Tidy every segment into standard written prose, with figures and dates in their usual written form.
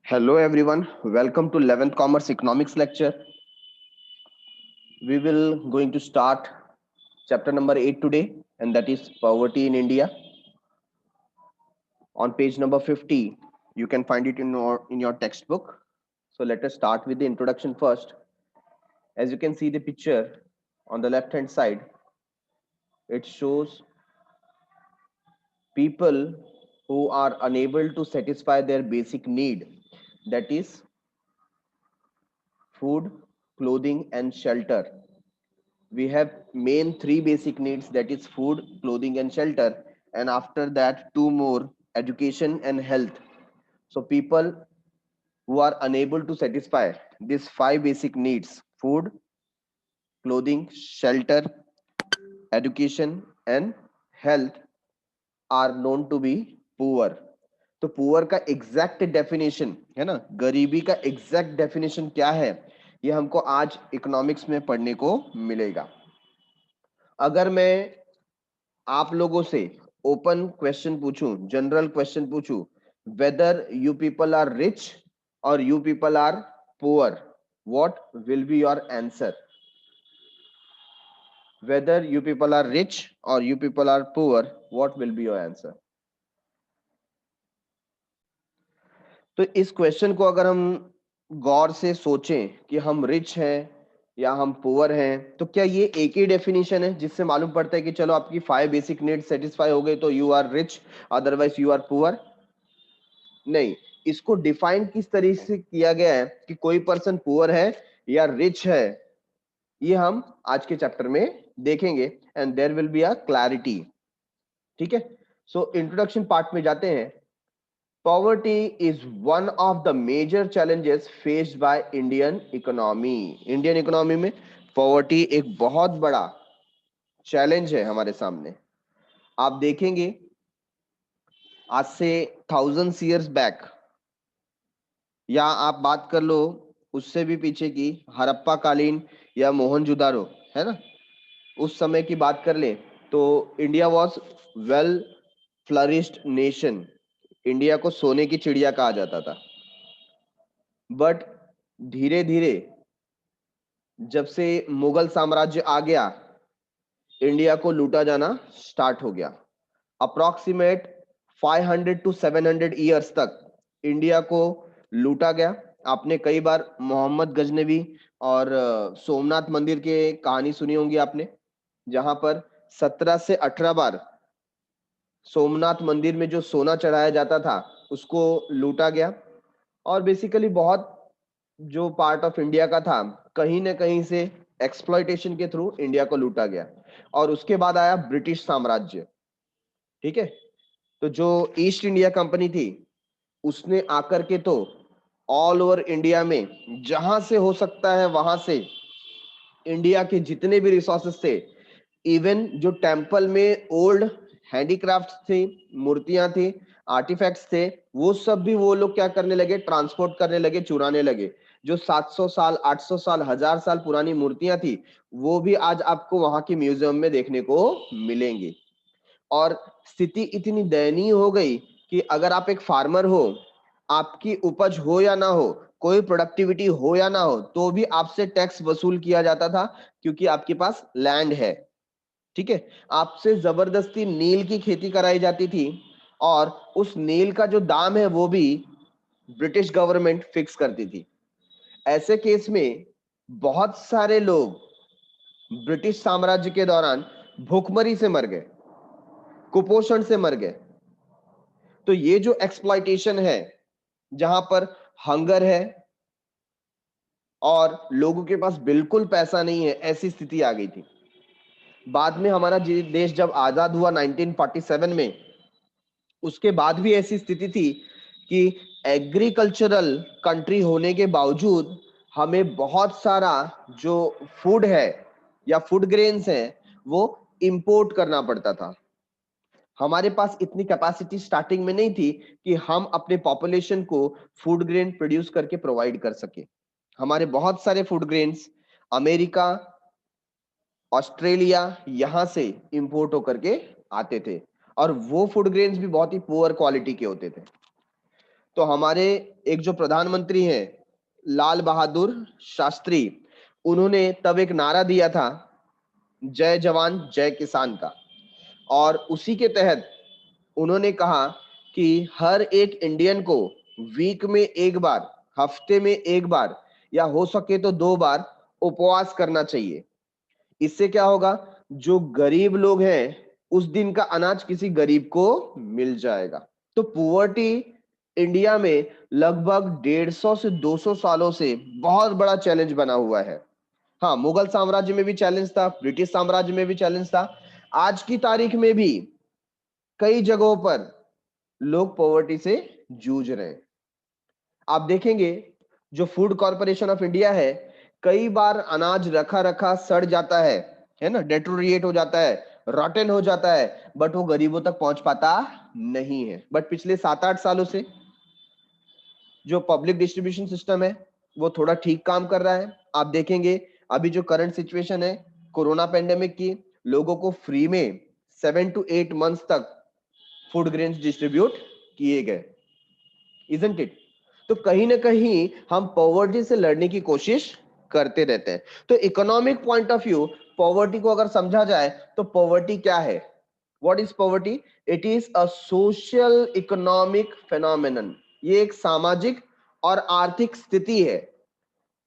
Hello everyone, welcome to 11th Commerce Economics lecture. We will going to start chapter number 8 today, and that is poverty in India. On page number 50, you can find it in your textbook. So let us start with the introduction first. As you can see the picture on the left hand side, it shows people who are unable to satisfy their basic need, that is food, clothing and shelter. We have main three basic needs, that is food, clothing and shelter, and after that two more, education and health. So people who are unable to satisfy these five basic needs, food, clothing, shelter, education and health, are known to be poor. तो poor का exact definition है ना, गरीबी का exact definition क्या है, ये हमको आज इकोनॉमिक्स में पढ़ने को मिलेगा. अगर मैं आप लोगों से ओपन क्वेश्चन पूछूं, जनरल क्वेश्चन पूछूं, whether you people are rich और you people are poor, what will be your answer? Whether you people are rich और you people are poor, what will be your answer? तो इस question को अगर हम गौर से सोचें कि हम रिच हैं या हम पुअर हैं, तो क्या ये एक ही डेफिनेशन है जिससे मालूम पड़ता है कि चलो आपकी फाइव बेसिक नीड्स सेटिस्फाई हो गई तो you are rich, otherwise you are poor? नहीं, इसको डिफाइन किस तरीके से किया गया है कि कोई पर्सन पुअर है या रिच है, ये हम आज के चैप्टर में देखेंगे and there will be a clarity. ठीक है, सो इंट्रोडक्शन पार्ट में जाते हैं. Poverty is one of the major challenges faced by Indian economy. Indian economy में poverty एक बहुत बड़ा चैलेंज है हमारे सामने. आप देखेंगे आज से thousands years बैक, या आप बात कर लो उससे भी पीछे की हड़प्पा कालीन या मोहनजोदारो, है ना, उस समय की बात कर ले तो India was well flourished nation. India को सोने की चिड़िया कहा जाता था. बट धीरे धीरे जब से मुगल साम्राज्य आ गया, इंडिया को लूटा जाना स्टार्ट हो गया. अप्रोक्सीमेट 500 to 700 ईयर्स तक इंडिया को लूटा गया. आपने कई बार मोहम्मद गजनवी और सोमनाथ मंदिर के कहानी सुनी होंगी आपने, जहां पर 17 से 18 बार सोमनाथ मंदिर में जो सोना चढ़ाया जाता था उसको लूटा गया. और बेसिकली बहुत जो पार्ट ऑफ इंडिया का था, कहीं ना कहीं से एक्सप्लॉयटेशन के थ्रू इंडिया को लूटा गया. और उसके बाद आया ब्रिटिश साम्राज्य. ठीक है, तो जो ईस्ट इंडिया कंपनी थी उसने आकर के तो ऑल ओवर इंडिया में जहां से हो सकता है वहां से इंडिया के जितने भी रिसोर्सेस थे, इवन जो टेम्पल में ओल्ड हैंडीक्राफ्ट थे, मूर्तियां थी, आर्टिफैक्ट्स थे, वो सब भी वो लोग क्या करने लगे, ट्रांसपोर्ट करने लगे, चुराने लगे. जो 700 साल 800 साल 1000 साल पुरानी मूर्तियां थी, वो भी आज आपको वहां के म्यूजियम में देखने को मिलेंगी. और स्थिति इतनी दयनीय हो गई कि अगर आप एक फार्मर हो, आपकी उपज हो या ना हो, कोई प्रोडक्टिविटी हो या ना हो, तो भी आपसे टैक्स वसूल किया जाता था क्योंकि आपके पास लैंड है. ठीक है, आपसे जबरदस्ती नील की खेती कराई जाती थी और उस नील का जो दाम है वो भी ब्रिटिश गवर्नमेंट फिक्स करती थी. ऐसे केस में बहुत सारे लोग ब्रिटिश साम्राज्य के दौरान भूखमरी से मर गए, कुपोषण से मर गए. तो ये जो एक्सप्लॉयटेशन है, जहां पर हंगर है और लोगों के पास बिल्कुल पैसा नहीं है, ऐसी स्थिति आ गई थी. बाद में हमारा देश जब आजाद हुआ 1947 में, उसके बाद भी ऐसी स्थिति थी कि एग्रीकल्चरल कंट्री होने के बावजूद हमें बहुत सारा जो फूड है या फूड ग्रेन्स है वो इंपोर्ट करना पड़ता था. हमारे पास इतनी कैपेसिटी स्टार्टिंग में नहीं थी कि हम अपने पॉपुलेशन को फूड ग्रेन प्रोड्यूस करके प्रोवाइड कर सके. हमारे बहुत सारे फूड ग्रेन्स अमेरिका, ऑस्ट्रेलिया यहां से इंपोर्ट होकर के आते थे, और वो फूड ग्रेन्स भी बहुत ही पुअर क्वालिटी के होते थे. तो हमारे एक जो प्रधानमंत्री हैं लाल बहादुर शास्त्री, उन्होंने तब एक नारा दिया था, जय जवान जय किसान का, और उसी के तहत उन्होंने कहा कि हर एक इंडियन को वीक में एक बार, हफ्ते में एक बार, या हो सके तो 2 बार उपवास करना चाहिए। इससे क्या होगा, जो गरीब लोग हैं उस दिन का अनाज किसी गरीब को मिल जाएगा। तो पुअर्टी इंडिया में लगभग 150 से 200 सालों से बहुत बड़ा चैलेंज बना हुआ है। हाँ, मुगल साम्राज्य में भी चैलेंज था, ब्रिटिश साम्राज्य में भी चैलेंज था, आज की तारीख में भी कई जगहों पर लोग पॉवर्टी से जूझ रहे हैं। आप देखेंगे जो फूड कॉर्पोरेशन ऑफ इंडिया है, कई बार अनाज रखा रखा सड़ जाता है ना, डेटोरिएट हो जाता है, रॉटन हो जाता है, बट वो गरीबों तक पहुंच पाता नहीं है। बट पिछले 7-8 सालों से जो पब्लिक डिस्ट्रीब्यूशन सिस्टम है वो थोड़ा ठीक काम कर रहा है। आप देखेंगे अभी जो करंट सिचुएशन है कोरोना पेंडेमिक की, लोगों को फ्री में 7 to 8 मंथ्स तक फूड ग्रेन्स डिस्ट्रीब्यूट किए गए, इजंट इट? तो कहीं ना कहीं हम पॉवर्टी से लड़ने की कोशिश करते रहते हैं। तो economic point of view poverty को अगर समझा जाए तो पॉवर्टी क्या है? What is poverty? It is a social economic phenomenon. ये एक सामाजिक और आर्थिक स्थिति है।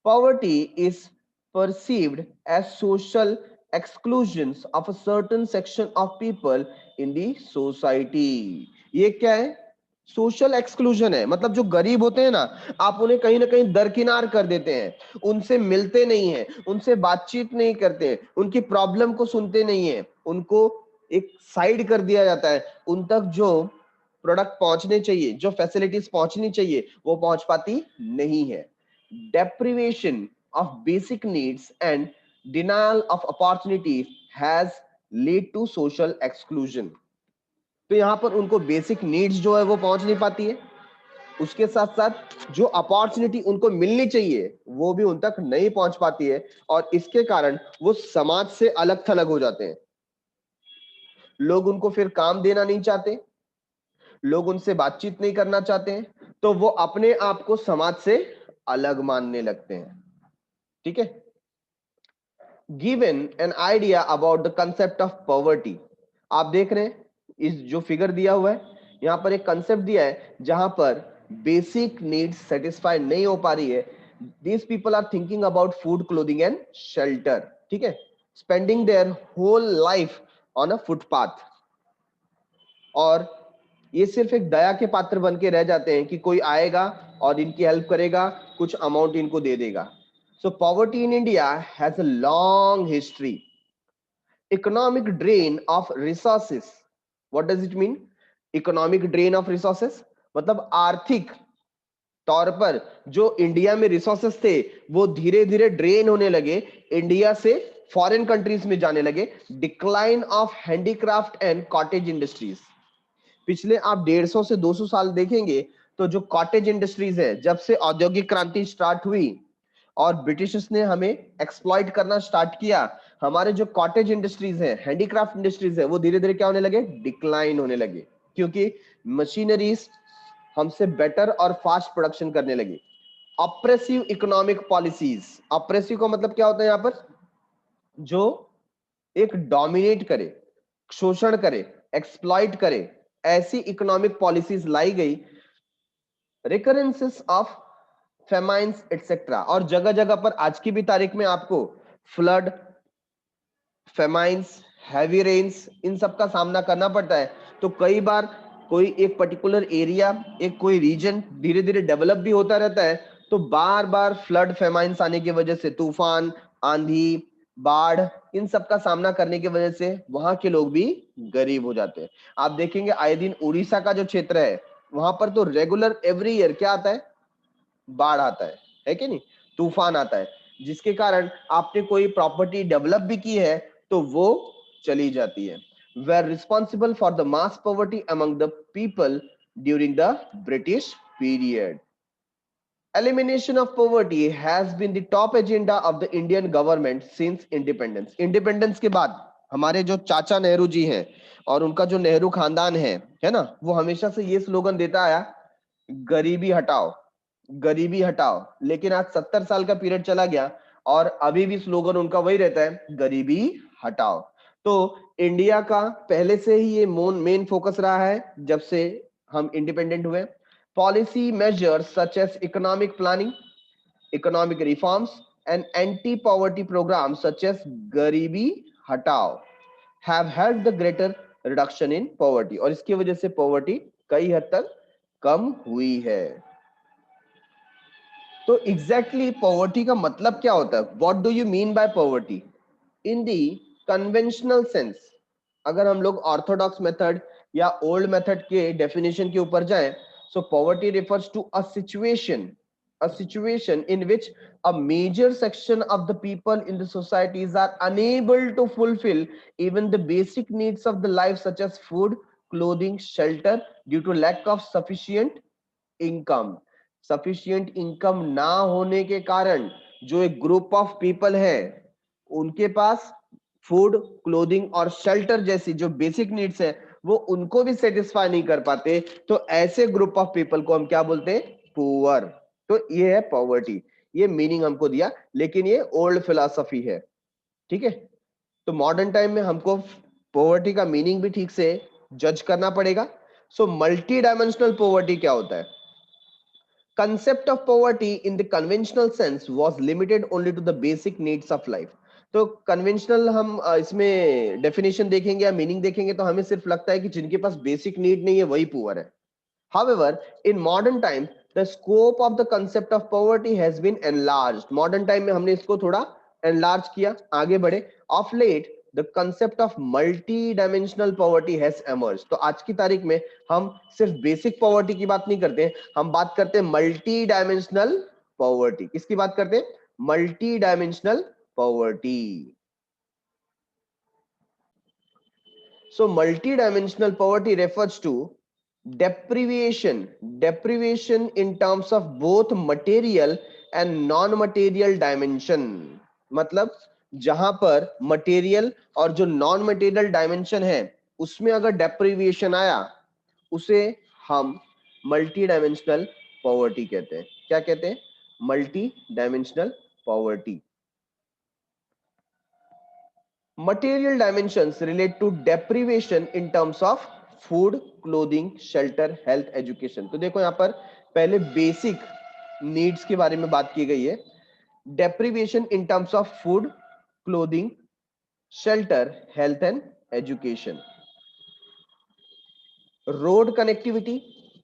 Poverty is perceived as social exclusions of a certain section of people in the society। ये क्या है? सोशल एक्सक्लूजन है, मतलब जो गरीब होते हैं ना, आप उन्हें कहीं ना कहीं दरकिनार कर देते हैं, उनसे मिलते नहीं है, उनसे बातचीत नहीं करते, उनकी प्रॉब्लम को सुनते नहीं है, उनको एक साइड कर दिया जाता है। उन तक जो प्रोडक्ट पहुंचने चाहिए, जो फैसिलिटीज पहुंचनी चाहिए, वो पहुंच पाती नहीं है। deprivation of basic needs and denial of opportunity has lead to social exclusion। तो यहां पर उनको बेसिक नीड्स जो है वो पहुंच नहीं पाती है, उसके साथ साथ जो अपॉर्चुनिटी उनको मिलनी चाहिए वो भी उन तक नहीं पहुंच पाती है, और इसके कारण वो समाज से अलग थलग हो जाते हैं। लोग उनको फिर काम देना नहीं चाहते, लोग उनसे बातचीत नहीं करना चाहते हैं, तो वो अपने आप को समाज से अलग मानने लगते हैं। ठीक है? Given an idea about the concept of poverty. आप देख रहे हैं इस जो फिगर दिया हुआ है, यहां पर एक कंसेप्ट दिया है जहां पर बेसिक नीड्स सेटिस्फाई नहीं हो पा रही है। These people are thinking about food, clothing and shelter. ठीक है? Spending their whole life on a footpath, और ये सिर्फ एक दया के पात्र बन के रह जाते हैं कि कोई आएगा और इनकी हेल्प करेगा, कुछ अमाउंट इनको दे देगा। So poverty in India has a long history. Economic drain of resources. What does it mean? Economic drain of resources मतलब आर्थिक तौर पर जो इंडिया में रिसोर्सेस थे वो धीरे धीरे ड्रेन होने लगे, इंडिया से फॉरेन कंट्रीज में जाने लगे। Decline of handicraft and cottage industries. पिछले आप 150 से 200 साल देखेंगे तो जो कॉटेज इंडस्ट्रीज है, जब से औद्योगिक क्रांति स्टार्ट हुई और ब्रिटिशर्स ने हमें एक्सप्लॉइट करना स्टार्ट किया, हमारे जो कॉटेज इंडस्ट्रीज है, हैंडीक्राफ्ट इंडस्ट्रीज है, वो धीरे धीरे क्या होने लगे? डिक्लाइन होने लगे, क्योंकि मशीनरीज हमसे बेटर और फास्ट प्रोडक्शन करने लगी। Oppressive economic policies. ऑप्रेसिव का मतलब क्या होता है यहाँ पर? जो एक डोमिनेट करे, शोषण करे, एक्सप्लॉइट करे, ऐसी इकोनॉमिक पॉलिसीज लाई गई। रिकरेंसेस ऑफ फेमाइंस एटसेट्रा, और जगह जगह पर आज की भी तारीख में आपको फ्लड, फेमाइंस, हैवी रेन्स, इन सब का सामना करना पड़ता है। तो कई बार कोई एक पर्टिकुलर एरिया, एक कोई रीजन धीरे धीरे डेवलप भी होता रहता है, तो बार बार फ्लड, फेमाइंस आने की वजह से, तूफान, आंधी, बाढ़, इन सब का सामना करने की वजह से वहां के लोग भी गरीब हो जाते हैं। आप देखेंगे आए दिन उड़ीसा का जो क्षेत्र है, वहां पर तो रेगुलर एवरी ईयर क्या आता है? बाढ़ आता है कि नहीं? तूफान आता है, जिसके कारण आपने कोई प्रॉपर्टी डेवलप भी की है तो वो चली जाती है। Were responsible for the mass poverty among the people during the British period. Elimination of poverty has been the top agenda of the Indian government since independence। Independence के बाद हमारे जो चाचा नेहरू जी हैं और उनका जो नेहरू खानदान है ना, वो हमेशा से ये स्लोगन देता आया गरीबी हटाओ, गरीबी हटाओ, लेकिन आज 70 साल का पीरियड चला गया और अभी भी स्लोगन उनका वही रहता है, गरीबी हटाओ। तो इंडिया का पहले से ही ये मेन फोकस रहा है जब से हम इंडिपेंडेंट हुए। Policy measures such as economic planning, economic reforms and anti poverty programme such as Garibi Hatao have helped the greater reduction in poverty, और इसकी वजह से पॉवर्टी कई हद तक कम हुई है। तो एग्जैक्टली पॉवर्टी का मतलब क्या होता है? What do you mean by poverty in the conventional sense? अगर हम लोग ऑर्थोडॉक्स मेथड या ओल्ड मेथड के डेफिनेशन के ऊपर जाएं, so poverty refers to a situation in which a major section of the people in the societies are unable to fulfill even the basic needs of the life such as food, clothing, shelter due to lack of sufficient income। Sufficient income ना होने के कारण जो एक group of people है उनके पास food, clothing और shelter जैसी जो बेसिक नीड्स है वो उनको भी सेटिस्फाई नहीं कर पाते, तो ऐसे ग्रुप ऑफ पीपल को हम क्या बोलते हैं? पुअर। तो ये है पॉवर्टी, ये मीनिंग हमको दिया, लेकिन ये ओल्ड फिलॉसफी है, ठीक है। तो मॉडर्न टाइम में हमको पॉवर्टी का मीनिंग भी ठीक से जज करना पड़ेगा। सो मल्टी डायमेंशनल पॉवर्टी क्या होता है? Concept of poverty in the conventional sense was limited only to the basic needs of life। तो कन्वेंशनल हम इसमें डेफिनेशन देखेंगे या मीनिंग देखेंगे तो हमें सिर्फ लगता है कि जिनके पास बेसिक नीड नहीं है वही पुअर है। However, in modern times, the scope of the concept of poverty has been enlarged। Modern time में हमने इसको थोड़ा enlarge किया, आगे बढ़े। Of late, the concept of multi-dimensional poverty has emerged। तो आज की तारीख में हम सिर्फ बेसिक पॉवर्टी की बात नहीं करते, हम बात करते हैं मल्टी डायमेंशनल पॉवर्टी। किसकी बात करते हैं? Multi dimensional poverty. So multi-dimensional poverty refers to deprivation in terms of both material and non-material dimension। मतलब जहां पर मटेरियल और जो नॉन मटेरियल डायमेंशन है उसमें अगर डेप्रिविएशन आया उसे हम मल्टी डायमेंशनल पॉवर्टी कहते हैं। क्या कहते हैं? Multi dimensional poverty. Material dimensions relate to deprivation in terms of food, clothing, shelter, health, education। तो देखो यहाँ पर पहले बेसिक नीड्स के बारे में बात की गई है। Deprivation in terms of food, clothing, shelter, health and education. Road connectivity,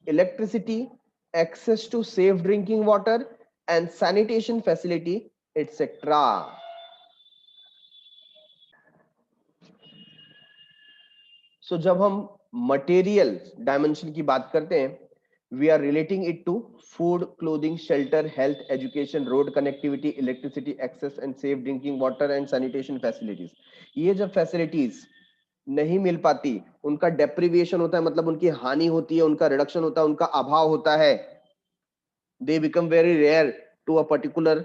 electricity, access to safe drinking water and sanitation facility etcetera. So जब हम मटेरियल डायमेंशन की बात करते हैं, we are relating it to food, clothing, shelter, health, education, road connectivity, electricity, access and safe drinking water and sanitation facilities. ये जब facilities नहीं मिल पाती, उनका डेप्रिविएशन होता है, मतलब उनकी हानि होती है, उनका रिडक्शन होता है, उनका अभाव होता है, they become very rare to a particular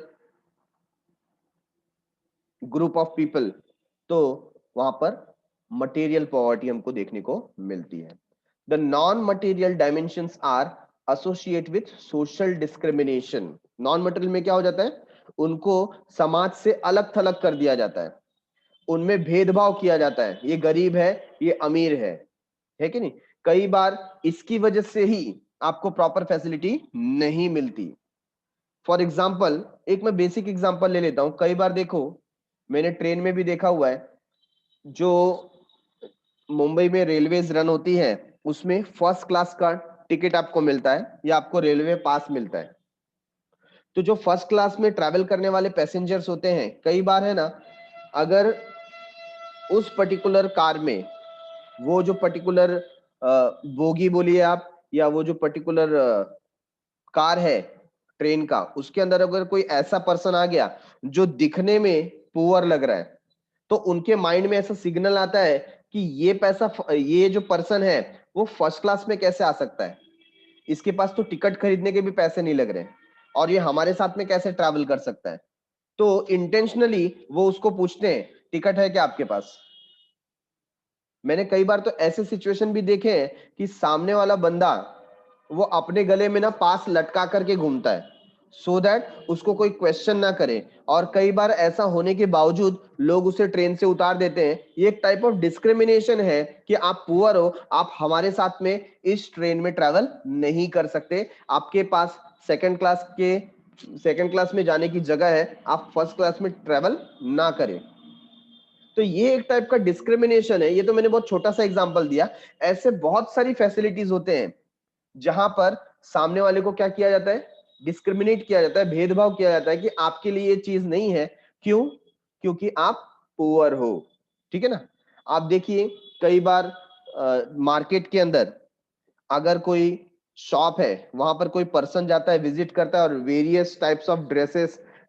group of people, तो वहां पर मटेरियल पॉवर्टी हमको देखने को मिलती है। The non material dimensions are associate with social discrimination. Non material में क्या हो जाता है? उनको समाज से अलग थलग कर दिया जाता है, उनमें भेदभाव किया जाता है, ये गरीब है, ये अमीर है कि नहीं? कई बार इसकी वजह से ही आपको प्रॉपर फैसिलिटी नहीं मिलती। फॉर एग्जाम्पल, एक मैं बेसिक एग्जाम्पल ले लेता हूं। कई बार देखो, मैंने ट्रेन में भी देखा हुआ है, जो मुंबई में रेलवेज रन होती है उसमें फर्स्ट क्लास का टिकट आपको मिलता है या आपको रेलवे पास मिलता है। तो जो फर्स्ट क्लास में ट्रैवल करने वाले पैसेंजर्स होते हैं, कई बार है ना, अगर उस पर्टिकुलर कार में वो जो पर्टिकुलर बोगी बोलिए आप, या वो जो पर्टिकुलर कार है ट्रेन का, उसके अंदर अगर कोई ऐसा पर्सन आ गया जो दिखने में पुअर लग रहा है, तो उनके माइंड में ऐसा सिग्नल आता है कि ये जो पर्सन है वो फर्स्ट क्लास में कैसे आ सकता है, इसके पास तो टिकट खरीदने के भी पैसे नहीं लग रहे, और ये हमारे साथ में कैसे ट्रैवल कर सकता है। तो इंटेंशनली वो उसको पूछते हैं, टिकट है क्या आपके पास? मैंने कई बार तो ऐसे सिचुएशन भी देखे हैं कि सामने वाला बंदा वो अपने गले में ना पास लटका करके घूमता है, सो दैट उसको कोई क्वेश्चन ना करे। और कई बार ऐसा होने के बावजूद लोग उसे ट्रेन से उतार देते हैं। ये एक टाइप ऑफ डिस्क्रिमिनेशन है कि आप पुअर हो, आप हमारे साथ में इस ट्रेन में ट्रैवल नहीं कर सकते, आपके पास सेकंड क्लास में जाने की जगह है, आप फर्स्ट क्लास में ट्रैवल ना करें। तो ये एक टाइप का डिस्क्रिमिनेशन है। ये तो मैंने बहुत छोटा सा एग्जांपल दिया, ऐसे बहुत सारी फैसिलिटीज होते हैं जहां पर सामने वाले को क्या किया जाता है, डिस्क्रिमिनेट किया जाता है, भेदभाव किया जाता है कि आपके लिए ये चीज नहीं है। क्यों? क्योंकि आप पुअर हो। ठीक है ना? आप देखिए कई बार मार्केट के अंदर अगर कोई शॉप है, वहां पर कोई पर्सन जाता है, विजिट करता है और various types of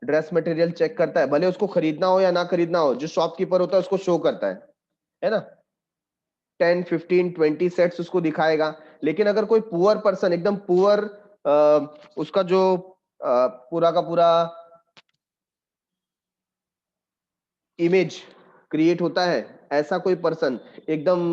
dress material check करता है, भले उसको खरीदना हो या ना खरीदना हो, जो शॉपकीपर होता है उसको शो करता है ना, 10, 15, 20 सेट्स उसको दिखाएगा। लेकिन अगर कोई पुअर पर्सन, एकदम पुअर, उसका जो पूरा का पूरा इमेज क्रिएट होता है, ऐसा कोई पर्सन एकदम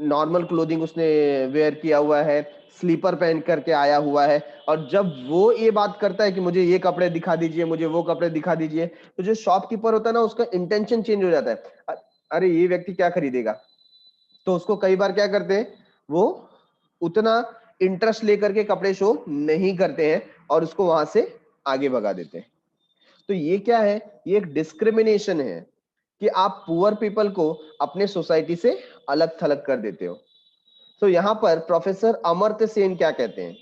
नॉर्मल क्लोथिंग उसने वेयर किया हुआ है, स्लीपर पहन करके आया हुआ है, और जब वो ये बात करता है कि मुझे ये कपड़े दिखा दीजिए, मुझे वो कपड़े दिखा दीजिए, तो जो शॉपकीपर होता है ना, उसका इंटेंशन चेंज हो जाता है। अरे ये व्यक्ति क्या खरीदेगा, तो उसको कई बार क्या करते हैं, वो उतना इंटरेस्ट लेकर के कपड़े शो नहीं करते हैं और उसको वहां से आगे भगा देते हैं। तो ये क्या है, ये एक डिस्क्रिमिनेशन है कि आप पुअर पीपल को अपने सोसाइटी से अलग थलग कर देते हो। तो यहां पर प्रोफेसर अमर्त्य सेन क्या कहते हैं,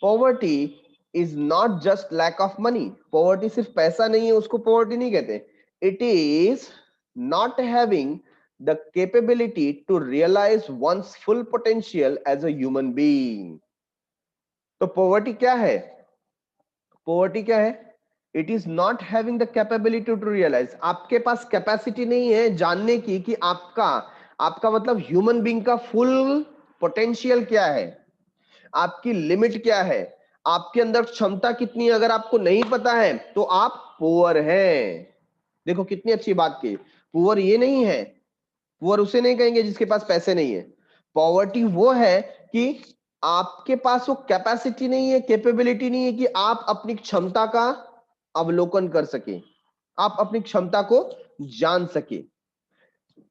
poverty is not just lack of money. Poverty सिर्फ पैसा नहीं है, उसको पॉवर्टी नहीं कहते। It is not having the capability to realise one's full potential as a human being. तो पॉवर्टी क्या है? पॉवर्टी क्या है? It is not having the capability to realise, आपके पास कैपेसिटी नहीं है जानने की कि आपका आपका मतलब ह्यूमन बीइंग का फुल पोटेंशियल क्या है, आपकी लिमिट क्या है, आपके अंदर क्षमता कितनी है। अगर आपको नहीं पता है तो आप पुअर हैं। देखो कितनी अच्छी बात की, पुअर ये नहीं है, पुअर उसे नहीं कहेंगे जिसके पास पैसे नहीं है। पॉवर्टी वो है कि आपके पास वो कैपेसिटी नहीं है, कैपेबिलिटी नहीं है कि आप अपनी क्षमता का अवलोकन कर सके, आप अपनी क्षमता को जान सके।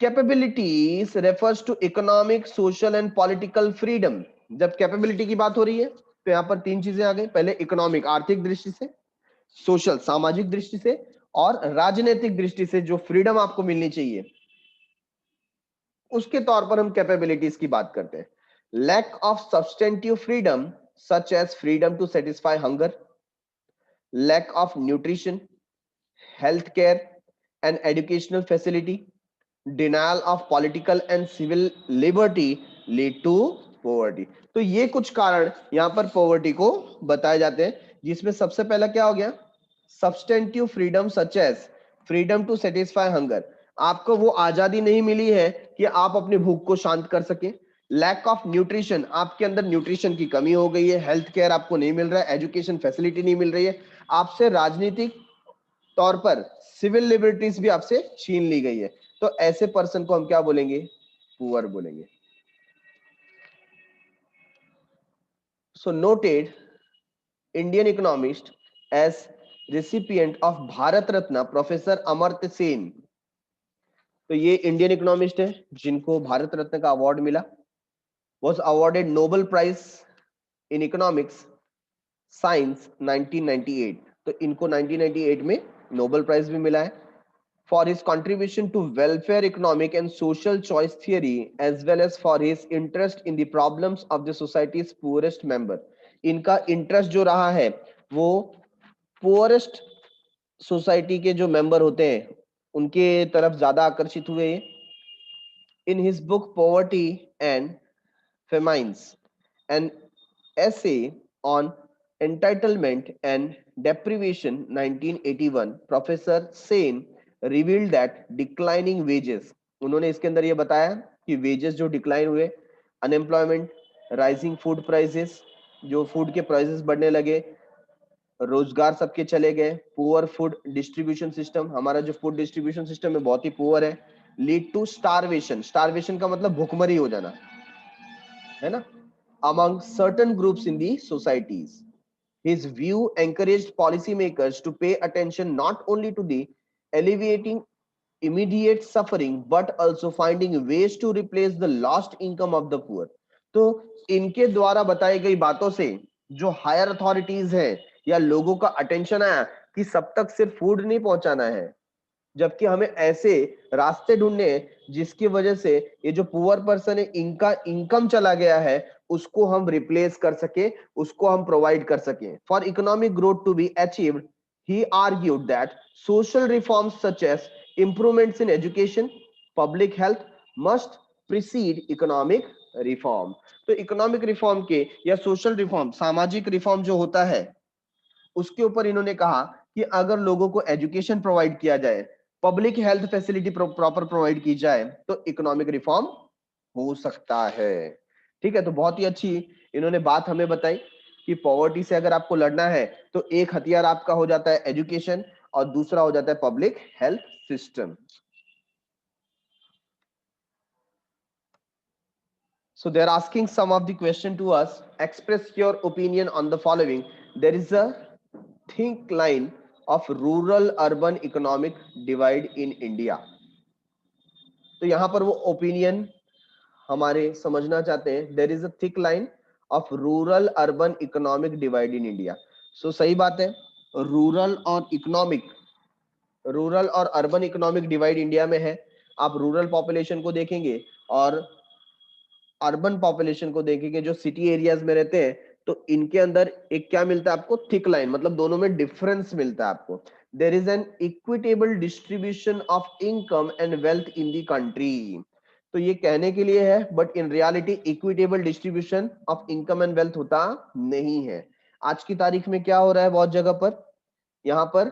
Capabilities refers to economic, social and political freedom. जब कैपेबिलिटी की बात हो रही है तो यहाँ पर तीन चीजें आ गई। पहले इकोनॉमिक, आर्थिक दृष्टि से, सोशल, सामाजिक दृष्टि से, और राजनीतिक दृष्टि से जो फ्रीडम आपको मिलनी चाहिए, उसके तौर पर हम कैपेबिलिटीज की बात करते हैं। Lack of substantive freedom such as freedom to satisfy hunger, lack of nutrition, health care and educational facility, denial of political and civil liberty lead to poverty. तो ये कुछ कारण यहां पर पॉवर्टी को बताए जाते हैं, जिसमें सबसे पहला क्या हो गया, substantive freedom such as freedom to satisfy hunger. आपको वो आजादी नहीं मिली है कि आप अपनी भूख को शांत कर सके। लैक ऑफ न्यूट्रिशन, आपके अंदर न्यूट्रिशन की कमी हो गई है। हेल्थ केयर आपको नहीं मिल रहा है, एजुकेशन फैसिलिटी नहीं मिल रही है, आपसे राजनीतिक तौर पर सिविल लिबर्टीज भी आपसे छीन ली गई है। तो ऐसे पर्सन को हम क्या बोलेंगे, पुअर बोलेंगे। So noted Indian economist as recipient of Bharat Ratna professor Amartya Sen. तो ये इंडियन इकोनॉमिस्ट है जिनको भारत रत्न का अवार्ड मिला। Was awarded Nobel prize in economics science 1998। तो इनको 1998 में नोबेल प्राइज भी मिला है for his contribution to welfare economic and social choice theory, as well as for his interest in the problems of the society's poorest member। इनका interest जो रहा है वो पुअरेस्ट सोसाइटी के जो मेंबर होते हैं उनके तरफ ज्यादा आकर्षित हुए। In his book poverty and famines, an essay on entitlement and deprivation 1981, professor Sen revealed that declining wages, उन्होंने इसके अंदर ये बताया कि वेजेस जो डिक्लाइन हुए, अनएम्प्लॉयमेंट, राइजिंग फूड प्राइसेस, जो फूड के प्राइसेस बढ़ने लगे, रोजगार सबके चले गए, पुअर फूड डिस्ट्रीब्यूशन सिस्टम, हमारा जो फूड डिस्ट्रीब्यूशन सिस्टम है बहुत ही पुअर है, लीड टू स्टारवेशन। स्टारवेशन का मतलब भूखमरी हो जाना, है ना। among certain groups in the societies. His view encouraged policymakers to pay attention not only to the alleviating immediate suffering but also finding ways to replace the lost income of the poor. तो इनके द्वारा बताई गई बातों से जो higher authorities है या लोगों का अटेंशन आया कि सब तक सिर्फ फूड नहीं पहुंचाना है, जबकि हमें ऐसे रास्ते ढूंढने हैं जिसकी वजह से ये जो पुअर पर्सन है इनका इनकम चला गया है उसको हम रिप्लेस कर सके, उसको हम प्रोवाइड कर सके. For economic growth to be achieved, he argued that social reforms such as improvements in education, public health must precede economic reform. तो इकोनॉमिक रिफॉर्म के या सोशल रिफॉर्म, सामाजिक रिफॉर्म जो होता है उसके ऊपर इन्होंने कहा कि अगर लोगों को एजुकेशन प्रोवाइड किया जाए, public health facility proper provide की जाए तो इकोनॉमिक रिफॉर्म हो सकता है. ठीक है, तो बहुत ही अच्छी इन्होंने बात हमें बताई कि पॉवर्टी से अगर आपको लड़ना है तो एक हथियार आपका हो जाता है एजुकेशन और दूसरा हो जाता है public health system. So they're asking some of the question to us. Express your opinion on the following. There is a thin line of rural urban economic divide in India. तो यहाँ पर वो opinion हमारे समझना चाहते हैं. There is a thick line of rural urban economic divide in India. So सही बात है, रूरल और अर्बन इकोनॉमिक डिवाइड इंडिया में है. आप रूरल पॉपुलेशन को देखेंगे और अर्बन पॉपुलेशन को देखेंगे जो सिटी एरियाज में रहते हैं, तो इनके अंदर एक क्या मिलता है आपको, थिक लाइन, मतलब दोनों में डिफरेंस मिलता है आपको. There is an equitable distribution of income and wealth in the country. तो ये कहने के लिए है but in reality equitable distribution of income and wealth होता नहीं है. आज की तारीख में क्या हो रहा है बहुत जगह पर, यहाँ पर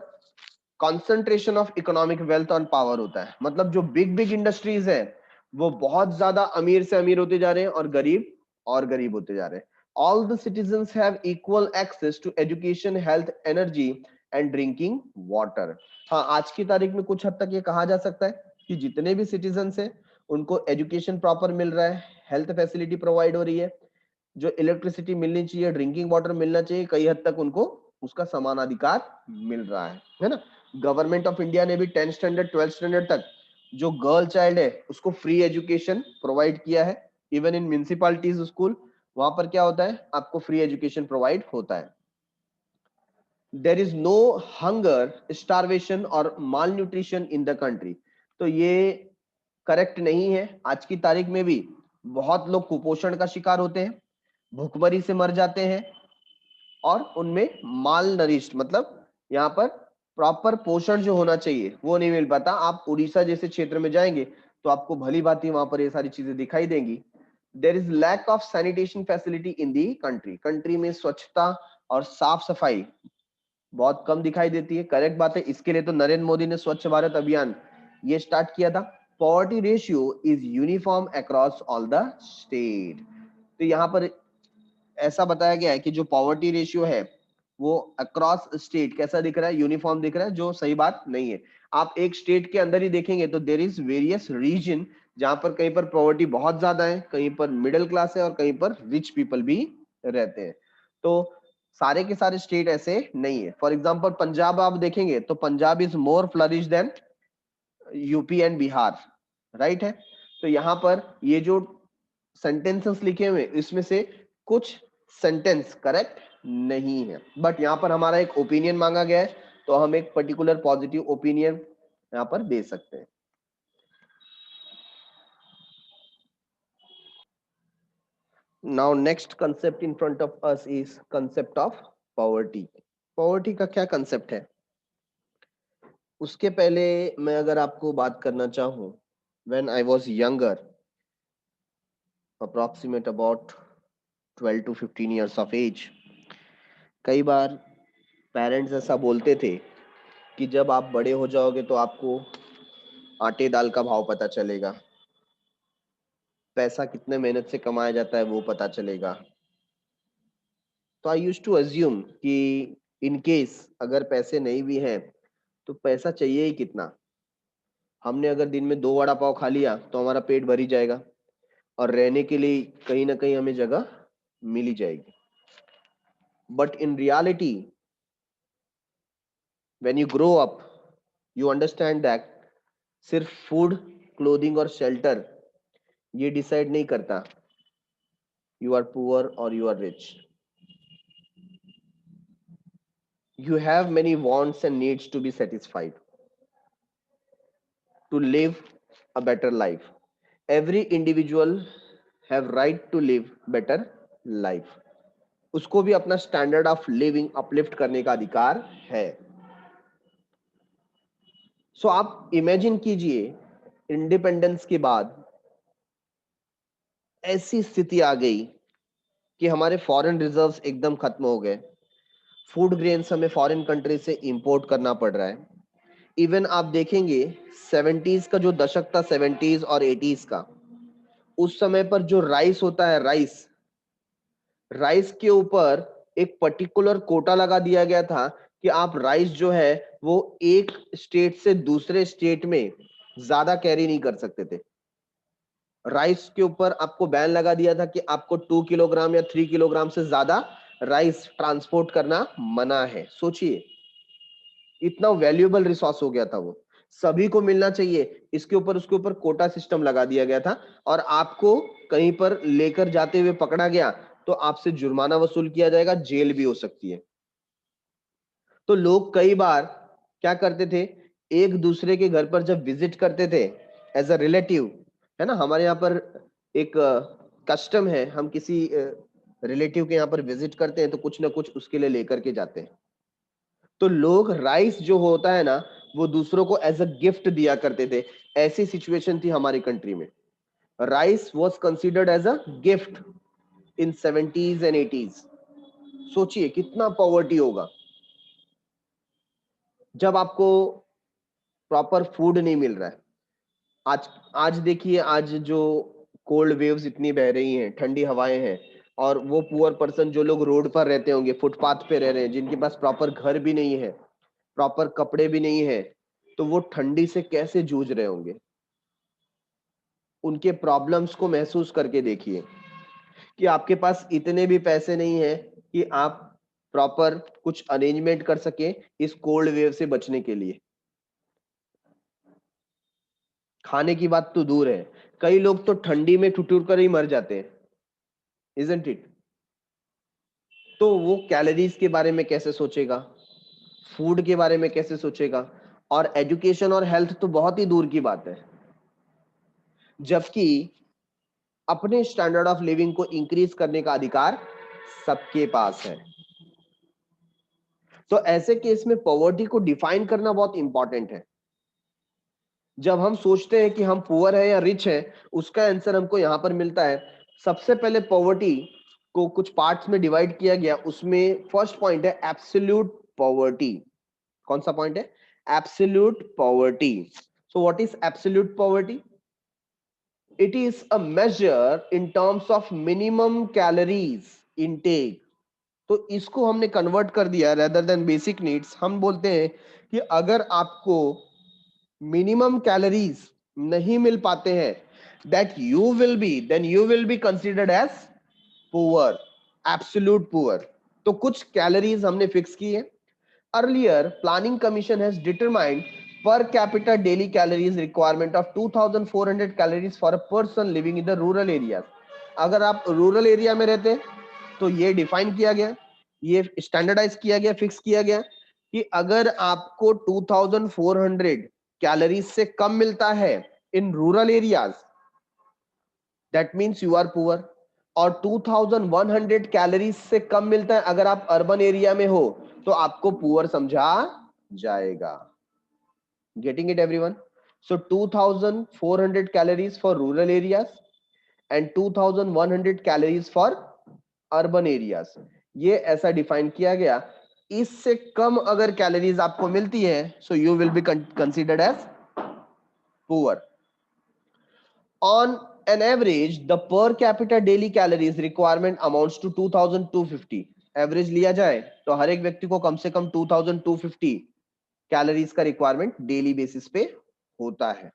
concentration of economic wealth on power होता है. मतलब जो बिग बिग इंडस्ट्रीज है वो बहुत ज्यादा अमीर से अमीर होते जा रहे हैं और गरीब होते जा रहे हैं. All the citizens have equal access to education, health, energy and drinking water. हाँ, आज की तारीख में कुछ हद तक ये कहा जा सकता है कि जितने भी सिटीजन्स हैं उनको एजुकेशन प्रॉपर मिल रहा है, हेल्थ फैसिलिटी प्रोवाइड हो रही है, जो इलेक्ट्रिसिटी मिलनी चाहिए, ड्रिंकिंग वाटर मिलना चाहिए, कई हद तक उनको उसका समान अधिकार मिल रहा है ना. गवर्नमेंट ऑफ इंडिया ने भी 10th स्टैंडर्ड 12th स्टैंडर्ड तक जो गर्ल चाइल्ड है उसको फ्री एजुकेशन प्रोवाइड किया है. इवन इन म्यूनिसिपालिटीज स्कूल, वहां पर क्या होता है, आपको फ्री एजुकेशन प्रोवाइड होता है. There is no hunger, starvation और malnutrition in the country. तो ये करेक्ट नहीं है. आज की तारीख में भी बहुत लोग कुपोषण का शिकार होते हैं, भूखमरी से मर जाते हैं और उनमें माल नरिश्ड, मतलब यहाँ पर प्रॉपर पोषण जो होना चाहिए वो नहीं मिल पाता. आप उड़ीसा जैसे क्षेत्र में जाएंगे तो आपको भली भांति वहां पर ये सारी चीजें दिखाई देंगी. There is lack of sanitation facility in the country. Country में स्वच्छता और साफ सफाई बहुत कम दिखाई देती है. करेक्ट बात है, इसके लिए तो नरेंद्र मोदी ने स्वच्छ भारत अभियान ये स्टार्ट किया था. Poverty ratio is uniform across all the state. तो यहाँ पर ऐसा बताया गया है कि जो पॉवर्टी रेशियो है वो अक्रॉस स्टेट कैसा दिख रहा है, यूनिफॉर्म दिख रहा है, जो सही बात नहीं है. आप एक स्टेट के अंदर ही देखेंगे तो देर इज वेरियस रीजन जहां पर कहीं पर पॉवर्टी बहुत ज्यादा है, कहीं पर मिडिल क्लास है और कहीं पर रिच पीपल भी रहते हैं. तो सारे के सारे स्टेट ऐसे नहीं है. फॉर एग्जाम्पल पंजाब आप देखेंगे तो Punjab is more flourish than UP and Bihar, right है. तो यहाँ पर ये जो सेंटेंसेस लिखे हुए इसमें से कुछ सेंटेंस करेक्ट नहीं है, बट यहाँ पर हमारा एक ओपिनियन मांगा गया है तो हम एक पर्टिकुलर पॉजिटिव ओपिनियन यहाँ पर दे सकते हैं. Now next concept in front of us is concept of poverty. Poverty का क्या कंसेप्ट है, उसके पहले मैं अगर आपको बात करना चाहूं, when I was younger, approximate about 12 to 15 years of age, कई बार पेरेंट्स ऐसा बोलते थे कि जब आप बड़े हो जाओगे तो आपको आटे दाल का भाव पता चलेगा, पैसा कितने मेहनत से कमाया जाता है वो पता चलेगा. तो आई यूज टू अज्यूम कि इन केस अगर पैसे नहीं भी हैं तो पैसा चाहिए ही कितना. हमने अगर दिन में 2 वड़ा पाव खा लिया तो हमारा पेट भर ही जाएगा और रहने के लिए कहीं ना कहीं हमें जगह मिल ही जाएगी। But in reality when you grow up you understand that सिर्फ फूड, क्लोथिंग और शेल्टर ये डिसाइड नहीं करता यू आर पुअर और you are rich. You have many wants and needs to be satisfied to live a better life. Every individual have right to live better life. उसको भी अपना standard of living uplift करने का अधिकार है। सो आप imagine कीजिए इंडिपेंडेंस के बाद ऐसी स्थिति आ गई कि हमारे फॉरेन रिजर्व्स एकदम खत्म हो गए। फूड ग्रेन्स हमें फॉरेन कंट्री से इंपोर्ट करना पड़ रहा है। इवन आप देखेंगे 70s का जो दशक था, 70s और 80s का, उस समय पर जो राइस होता है, राइस के ऊपर एक पर्टिकुलर कोटा लगा दिया गया था कि आप राइस जो है वो एक स्टेट से दूसरे स्टेट में ज्यादा कैरी नहीं कर सकते थे। राइस के ऊपर आपको बैन लगा दिया था कि आपको 2 किलोग्राम या 3 किलोग्राम से ज्यादा राइस ट्रांसपोर्ट करना मना है। सोचिए इतना वैल्यूएबल रिसोर्स हो गया था वो, सभी को मिलना चाहिए, इसके ऊपर उसके ऊपर कोटा सिस्टम लगा दिया गया था। और आपको कहीं पर लेकर जाते हुए पकड़ा गया तो आपसे जुर्माना वसूल किया जाएगा, जेल भी हो सकती है। तो लोग कई बार क्या करते थे, एक दूसरे के घर पर जब विजिट करते थे एज अ रिलेटिव, है ना, हमारे यहाँ पर एक कस्टम है, हम किसी रिलेटिव के यहाँ पर विजिट करते हैं तो कुछ ना कुछ उसके लिए लेकर के जाते हैं। तो लोग राइस जो होता है ना वो दूसरों को एज अ गिफ्ट दिया करते थे। ऐसी सिचुएशन थी हमारी कंट्री में। Rice was considered as a gift in 70s and 80s। सोचिए कितना पॉवर्टी होगा जब आपको प्रॉपर फूड नहीं मिल रहा है। आज आज देखिए, आज जो कोल्ड वेव्स इतनी बह रही हैं, ठंडी हवाएं हैं, और वो पुअर पर्सन जो लोग रोड पर रहते होंगे, फुटपाथ पे रह रहे हैं, जिनके पास प्रॉपर घर भी नहीं है, प्रॉपर कपड़े भी नहीं है, तो वो ठंडी से कैसे जूझ रहे होंगे। उनके प्रॉब्लम्स को महसूस करके देखिए कि आपके पास इतने भी पैसे नहीं है कि आप प्रॉपर कुछ अरेंजमेंट कर सके इस कोल्ड वेव से बचने के लिए। खाने की बात तो दूर है, कई लोग तो ठंडी में ठिठुर कर ही मर जाते हैं, इजंट इट। तो वो कैलोरीज के बारे में कैसे सोचेगा, फूड के बारे में कैसे सोचेगा, और एजुकेशन और हेल्थ तो बहुत ही दूर की बात है। जबकि अपने स्टैंडर्ड ऑफ लिविंग को इंक्रीज करने का अधिकार सबके पास है। तो ऐसे केस में पॉवर्टी को डिफाइन करना बहुत इंपॉर्टेंट है। जब हम सोचते हैं कि हम पुअर है या रिच है, उसका आंसर हमको यहां पर मिलता है। सबसे पहले पॉवर्टी को कुछ पार्ट्स में डिवाइड किया गया, उसमें फर्स्ट पॉइंट है एब्सोल्यूट पॉवर्टी। कौन सा पॉइंट है? Absolute poverty. So what is absolute poverty? It is a measure in terms of minimum calories intake. तो इसको हमने कन्वर्ट कर दिया, रेदर देन बेसिक नीड्स हम बोलते हैं कि अगर आपको मिनिमम कैलोरीज नहीं मिल पाते हैं, that you will be, then you will be considered as poor, absolute poor. तो कुछ कैलोरीज हमने फिक्स की है। Earlier planning commission has determined per capita daily calories requirement of 2400 calories for a person living in the rural areas। अगर आप rural area में रहते हैं तो ये डिफाइन किया गया, ये स्टैंडर्डाइज किया गया, फिक्स किया गया कि अगर आपको 2400 कैलोरीज से कम मिलता है in rural areas, that means you are poor. और 2100 कैलोरीज से कम मिलता है अगर आप अर्बन एरिया में हो तो आपको पुअर समझा जाएगा। Getting it, everyone? So 2400 calories for rural areas and 2100 calories for urban areas। ये ऐसा डिफाइन किया गया। इससे कम अगर कैलोरीज आपको मिलती है so you will be considered as poor। On an average the per capita daily calories requirement amounts to 2250। Average लिया जाए तो हर एक व्यक्ति को कम से कम 2250 कैलोरीज का रिक्वायरमेंट डेली बेसिस पे होता है।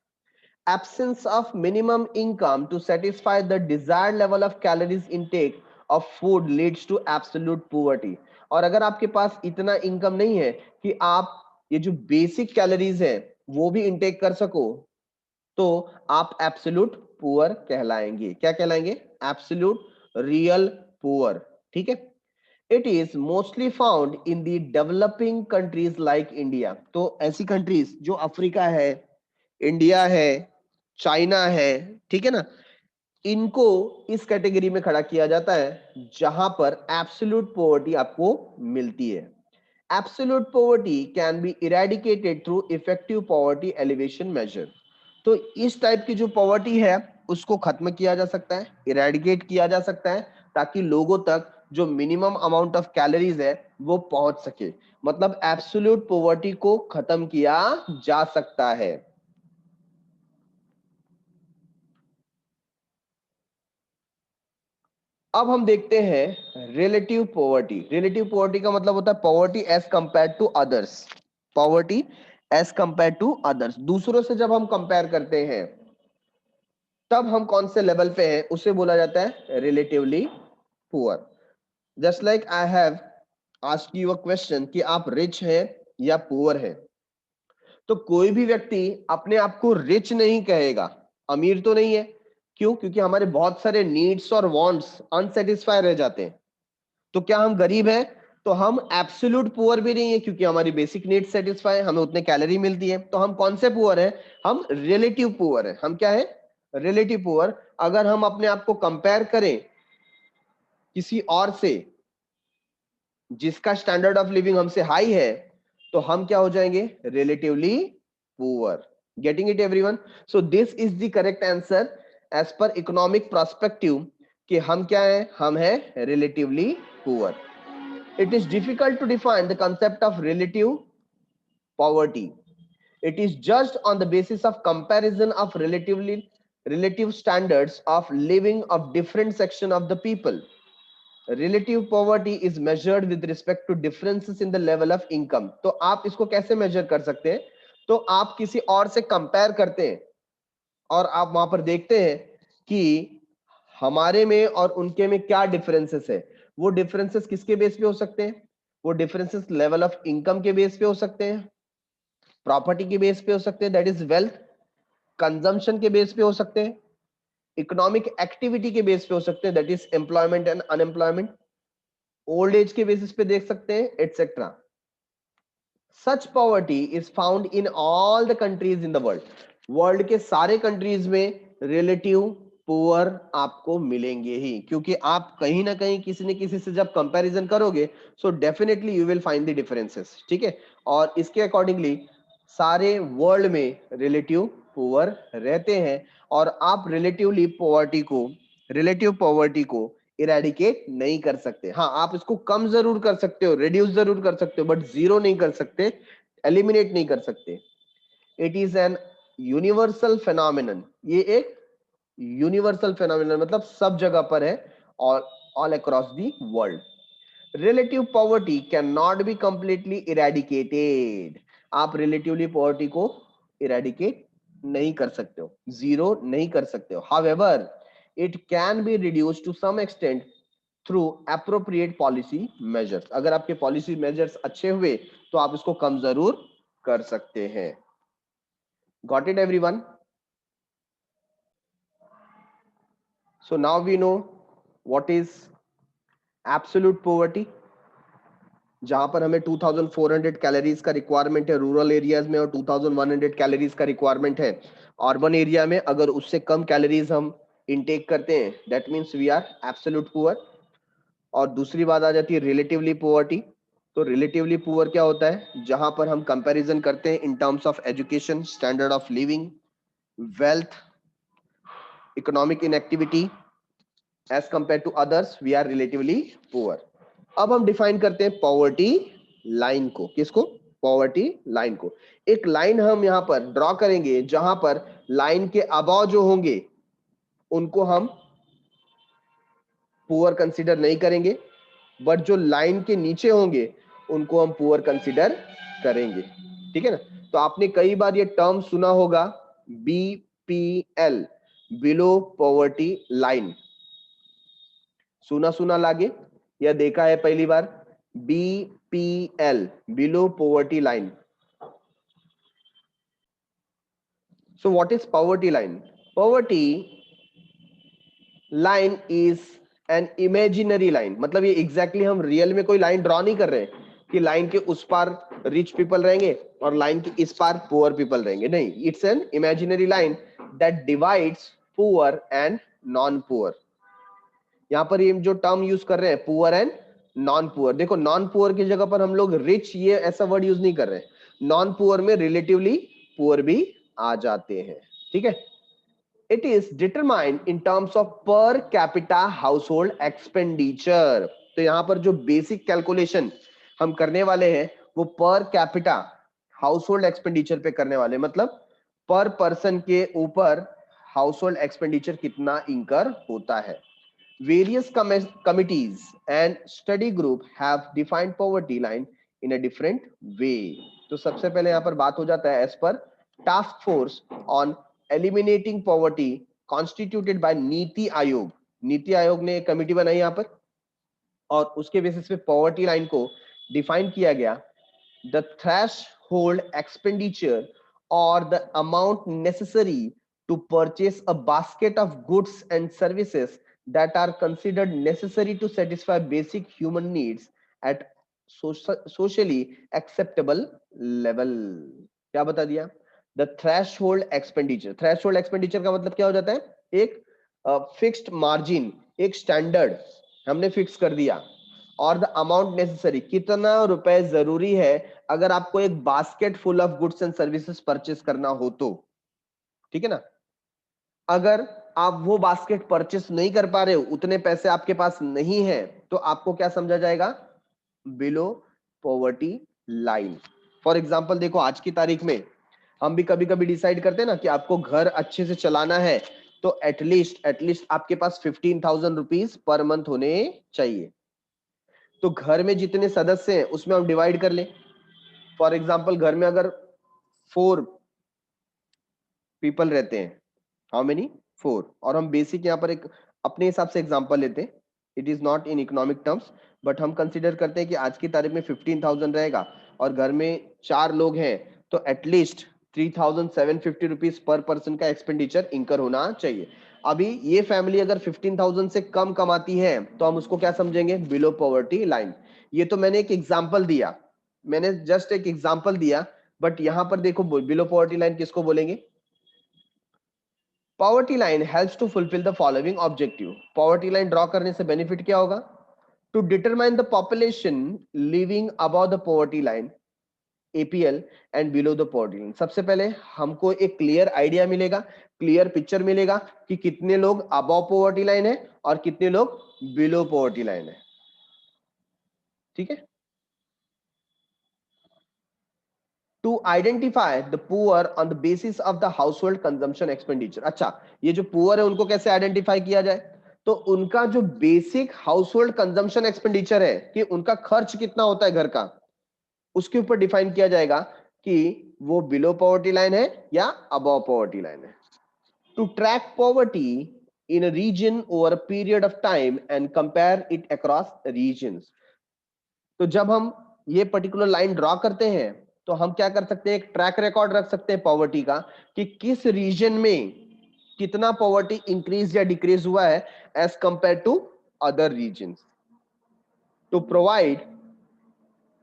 Absence of minimum income to satisfy the desired level of calories intake of food leads to absolute poverty. और अगर आपके पास इतना इनकम नहीं है कि आप ये जो बेसिक कैलोरीज है वो भी इंटेक कर सको, तो आप एब्सोल्यूट पुअर कहलाएंगे। क्या कहलाएंगे? Absolute real poor. ठीक है। It is mostly found in the developing countries like India. तो ऐसी कंट्रीज जो अफ्रीका है, इंडिया है, चाइना है, ठीक है ना, इनको इस कैटेगरी में खड़ा किया जाता है जहां पर एब्सोल्यूट पॉवर्टी आपको मिलती है। Absolute poverty can be eradicated through effective poverty alleviation measure. तो इस टाइप की जो पॉवर्टी है उसको खत्म किया जा सकता है, इरेडिकेट किया जा सकता है, ताकि लोगों तक जो मिनिमम अमाउंट ऑफ कैलोरीज है वो पहुंच सके। मतलब एब्सोल्यूट पॉवर्टी को खत्म किया जा सकता है। अब हम देखते हैं रिलेटिव पॉवर्टी। रिलेटिव पॉवर्टी का मतलब होता है poverty as compare to others. Poverty as compare to others, दूसरों से जब हम कंपेयर करते हैं तब हम कौन से लेवल पे हैं उसे बोला जाता है relatively poor. Just like I have asked you a question कि आप रिच हैं या पुअर हैं, तो कोई भी व्यक्ति अपने आप को रिच नहीं कहेगा, अमीर तो नहीं है। क्यों? क्योंकि हमारे बहुत सारे नीड्स और वांट्स अनसेटिस्फाई रह जाते हैं। तो क्या हम गरीब हैं? तो हम एब्सोल्यूट पुअर भी नहीं है, क्योंकि हमारी बेसिक नीड्स सेटिस्फाई, हमें उतने कैलोरी मिलती है। तो हम कौन से पुअर हैं? हम रिलेटिव पुअर हैं। हम क्या है? Relative poor. अगर हम अपने आप को कंपेयर करें किसी और से जिसका स्टैंडर्ड ऑफ लिविंग हमसे हाई है, तो हम क्या हो जाएंगे? Relatively poor. Getting it everyone? So this is the correct answer as per economic perspective कि हम क्या है? हम है relatively poor. It is difficult to define the concept of relative poverty. It is judged on the basis of comparison of relative standards of living of different section of the people. Relative poverty is measured with respect to differences in the level of income. तो आप इसको कैसे major कर सकते हैं? तो आप किसी और से कंपेयर करते हैं और आप वहां पर देखते हैं कि हमारे में और उनके में क्या डिफरेंसेस है। वो डिफरेंसेस किसके बेस पे हो सकते हैं? वो डिफरेंसेस लेवल ऑफ इनकम के बेस पे हो सकते हैं, प्रॉपर्टी के बेस पे हो सकते हैं, दैट इज वेल्थ, कंजम्पशन के बेस पे हो सकते हैं, इकोनॉमिक एक्टिविटी के बेस पे हो सकते हैं, that is employment and unemployment, old age के बेसिस पे देख सकते हैं, etcetera. Such poverty is found in all the countries in the world. World के सारे कंट्रीज में रिलेटिव पुअर आपको मिलेंगे ही, क्योंकि आप कहीं ना कहीं किसी न किसी से जब कंपैरिजन करोगे so definitely you will find the differences. ठीक है। और इसके अकॉर्डिंगली सारे वर्ल्ड में रिलेटिव पुअर रहते हैं, और आप रिलेटिव पॉवर्टी को इरेडिकेट नहीं कर सकते। हाँ, आप इसको कम जरूर कर सकते हो, रिड्यूस जरूर कर सकते हो, बट जीरो नहीं कर सकते, एलिमिनेट नहीं कर सकते। It is an universal phenomenon. ये एक यूनिवर्सल फेनोमेनन मतलब सब जगह पर है, और all across the world. Relative poverty can not be completely eradicated. आप रिलेटिवली पॉवर्टी को इरेडिकेट नहीं कर सकते हो, जीरो नहीं कर सकते हो। However it can be reduce to some extent through appropriate policy measures. अगर आपके पॉलिसी मेजर्स अच्छे हुए तो आप इसको कम जरूर कर सकते हैं। Got it everyone? So now we know what is absolute poverty, जहां पर हमें 2400 कैलोरीज का रिक्वायरमेंट है रूरल एरियाज में, और 2100 कैलोरीज का रिक्वायरमेंट है अर्बन एरिया में। अगर उससे कम कैलोरीज हम इनटेक करते हैं that means we are absolute poor. और दूसरी बात आ जाती है रिलेटिवली पुअर्टी। तो रिलेटिवली पुअर क्या होता है? जहां पर हम कंपैरिजन करते हैं in terms of education, standard of living, wealth, economic inactivity, as compare to others we are relatively poor. अब हम डिफाइन करते हैं पॉवर्टी लाइन को। किसको? पॉवर्टी लाइन को। एक लाइन हम यहां पर ड्रॉ करेंगे जहां पर लाइन के अबव जो होंगे उनको हम पुअर कंसीडर नहीं करेंगे, बट जो लाइन के नीचे होंगे उनको हम पुअर कंसीडर करेंगे। ठीक है ना? तो आपने कई बार ये टर्म सुना होगा, बीपीएल, बिलो पॉवर्टी लाइन। सुना सुना लागे या देखा है पहली बार? BPL, below poverty line. So what is poverty line? Poverty line is an imaginary line. मतलब ये exactly हम रियल में कोई लाइन ड्रॉ नहीं कर रहे कि लाइन के उस पार रिच पीपल रहेंगे और लाइन के इस पार पुअर पीपल रहेंगे. नहीं, it's an imaginary line that divides poor and non poor. यहाँ पर ये जो टर्म यूज कर रहे हैं पुअर एंड नॉन पुअर, देखो नॉन पुअर की जगह पर हम लोग रिच ये ऐसा वर्ड यूज नहीं कर रहे. नॉन पुअर में रिलेटिवली पुअर भी आ जाते हैं. ठीक है. It is determined in terms of per capita household expenditure. तो यहां पर जो बेसिक कैलकुलेशन हम करने वाले हैं वो पर कैपिटा हाउसहोल्ड एक्सपेंडिचर पे करने वाले, मतलब पर पर्सन के ऊपर हाउसहोल्ड एक्सपेंडिचर कितना इंकर होता है. Various committees and study group have defined poverty line in a different way. तो सबसे पहले यहाँ पर बात हो जाता है as per task force on eliminating poverty constituted by NITI Aayog. NITI Aayog ने एक कमिटी बनाई यहाँ पर और उसके बेसिस पे पॉवर्टी लाइन को डिफाइन किया गया. The threshold expenditure or the amount necessary to purchase a basket of goods and services that are considered necessary to satisfy basic human needs at socially acceptable level. क्या बता दिया? The threshold expenditure. Threshold expenditure का मतलब क्या हो जाता है? एक फिक्स्ड मार्जिन, एक स्टैंडर्ड हमने फिक्स कर दिया. और द अमाउंट नेसेसरी, कितना रुपए जरूरी है अगर आपको एक basket full of goods and services purchase करना हो तो. ठीक है ना. अगर आप वो बास्केट परचेस नहीं कर पा रहे हो, उतने पैसे आपके पास नहीं है, तो आपको क्या समझा जाएगा? Below poverty line. For example देखो, आज की तारीख में हम भी कभी कभी डिसाइड करते हैं ना कि आपको घर अच्छे से चलाना है तो एटलीस्ट आपके पास 15,000 रुपीज पर मंथ होने चाहिए. तो घर में जितने सदस्य हैं उसमें हम डिवाइड कर लें. फॉर एग्जाम्पल घर में अगर 4 पीपल रहते हैं, हाउ मेनी? 4. और हम बेसिक यहाँ पर एक अपने हिसाब से एग्जाम्पल लेते हैं. It is not in economic terms, but हम कंसिडर करते हैं कि आज की तारीख में 15,000 रहेगा और घर में 4 लोग हैं, तो एटलीस्ट 3,750 रुपीज पर पर्सन का एक्सपेंडिचर इंकर होना चाहिए. अभी ये फैमिली अगर 15,000 से कम कमाती है तो हम उसको क्या समझेंगे? Below poverty line. ये तो मैंने एक एग्जाम्पल दिया, मैंने जस्ट एक एग्जाम्पल दिया, बट यहां पर देखो बिलो पॉवर्टी लाइन किसको बोलेंगे? Poverty line helps to fulfil the following objective. Poverty line draw करने से बेनिफिट क्या होगा? To determine the population living above the poverty line, APL, and below the poverty line. सबसे पहले हमको एक क्लियर आइडिया मिलेगा, क्लियर पिक्चर मिलेगा कि कितने लोग अबव पॉवर्टी लाइन है और कितने लोग बिलो पॉवर्टी लाइन है. ठीक है. To identify the poor on the basis of the household consumption expenditure. अच्छा, ये जो पुअर है उनको कैसे आइडेंटिफाई किया जाए? तो उनका जो बेसिक हाउसहोल्ड कंजम्पशन एक्सपेंडिचर है कि उनका खर्च कितना होता है घर का, उसके ऊपर डिफाइन किया जाएगा कि वो बिलो पॉवर्टी लाइन है या अबव पॉवर्टी लाइन है. To track poverty in a region over a period of time and compare it across regions. तो जब हम ये पर्टिकुलर लाइन ड्रॉ करते हैं तो हम क्या कर सकते हैं? एक ट्रैक रिकॉर्ड रख सकते हैं पॉवर्टी का कि किस रीजन में कितना पॉवर्टी इंक्रीज या डिक्रीज हुआ है as compare to other regions. To provide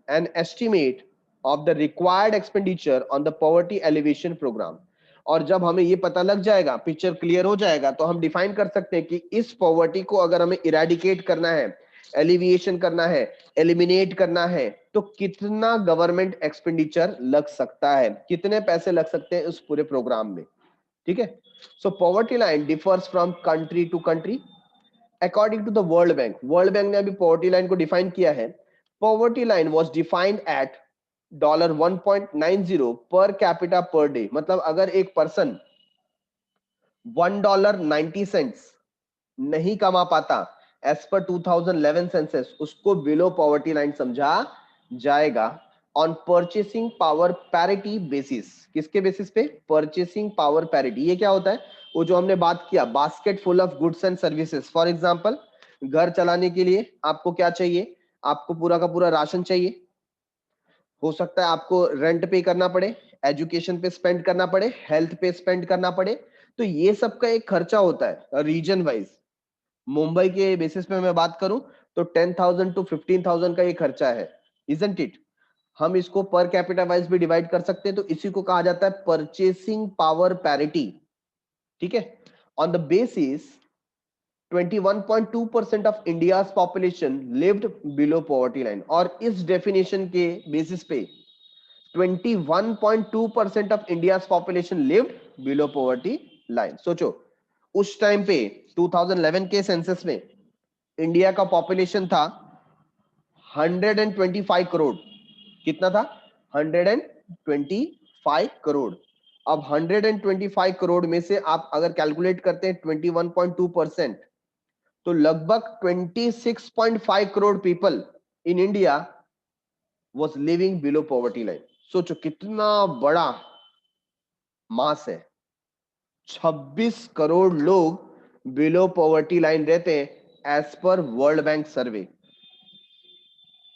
an estimate of the required expenditure on the poverty alleviation programme. और जब हमें ये पता लग जाएगा, पिक्चर क्लियर हो जाएगा, तो हम डिफाइन कर सकते हैं कि इस पॉवर्टी को अगर हमें इरेडिकेट करना है, एलिविएशन करना है, एलिमिनेट करना है, तो कितना गवर्नमेंट एक्सपेंडिचर लग सकता है, कितने पैसे लग सकते हैं उस पूरे प्रोग्राम में. ठीक है. So poverty line differs from country to country according to the World Bank. World Bank ने अभी पॉवर्टी लाइन को डिफाइन किया है. Poverty line was defined at $1.90 per capita per day. मतलब अगर एक पर्सन $1.90 नहीं कमा पाता एज पर 2011 सेंसस, उसको बिलो पॉवर्टी लाइन समझा जाएगा on purchasing power parity basis. किसके बेसिस पे? Purchasing power parity. ये क्या होता है? वो जो हमने बात किया, basket full of goods and services. For example घर चलाने के लिए आपको क्या चाहिए, आपको पूरा का पूरा राशन चाहिए, हो सकता है आपको रेंट पे करना पड़े, एजुकेशन पे स्पेंड करना पड़े, हेल्थ पे स्पेंड करना पड़े, तो ये सब का एक खर्चा होता है रीजन वाइज। मुंबई के बेसिस पे मैं बात करूं तो 10,000 to 15,000 का ये खर्चा है, इजंट इट। हम इसको पर कैपिटा वाइज भी डिवाइड कर सकते हैं, तो इसी को कहा जाता है परचेसिंग पावर पैरिटी, ठीक है। On the basis 21.2% of India's population lived below poverty line, और इस डेफिनेशन के बेसिस पे 21.2% of India's population lived below poverty line. सोचो उस टाइम पे 2011 के सेंसस में इंडिया का पॉपुलेशन था 125 करोड़। कितना था? 125 करोड़। अब 125 करोड़ में से आप अगर कैलकुलेट करते हैं 21.2%, तो लगभग 26.5 crore people in India was living below poverty line। सोचो कितना बड़ा मास है, 26 करोड़ लोग बिलो पॉवर्टी लाइन रहते हैं एज पर वर्ल्ड बैंक सर्वे,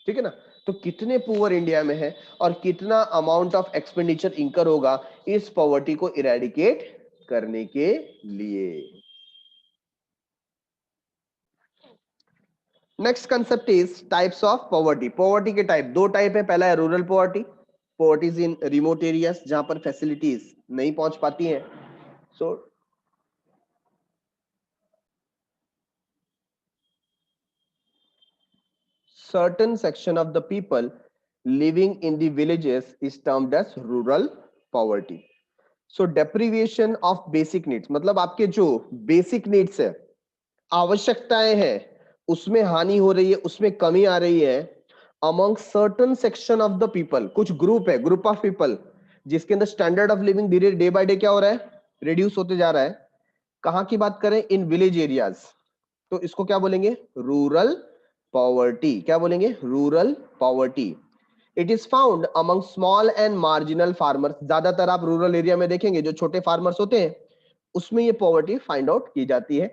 ठीक है ना। तो कितने पुअर इंडिया में है और कितना अमाउंट ऑफ एक्सपेंडिचर इंकर होगा इस पॉवर्टी को इरेडिकेट करने के लिए। Next concept is types of poverty. Poverty के टाइप, दो टाइप है। पहला है rural poverty, poverties in remote areas जहां पर फैसिलिटीज नहीं पहुंच पाती हैं। सो certain section of the people living in the villages is termed as rural poverty। so deprivation of basic needs, मतलब आपके जो बेसिक नीड्स है, आवश्यकताएं हैं, उसमें हानि हो रही है, उसमें कमी आ रही है among certain section of the people। कुछ ग्रुप है, ग्रुप ऑफ पीपल जिसके अंदर स्टैंडर्ड ऑफ लिविंग धीरे डे बाय डे क्या हो रहा है, रिड्यूस होते जा रहा है। कहां की बात करें? इन विलेज एरियाज, तो इसको क्या बोलेंगे? Rural poverty. क्या बोलेंगे? Rural poverty. It is found among small and marginal farmers. ज्यादातर आप रूरल एरिया में देखेंगे जो छोटे फार्मर्स होते हैं उसमें ये पॉवर्टी फाइंड आउट की जाती है।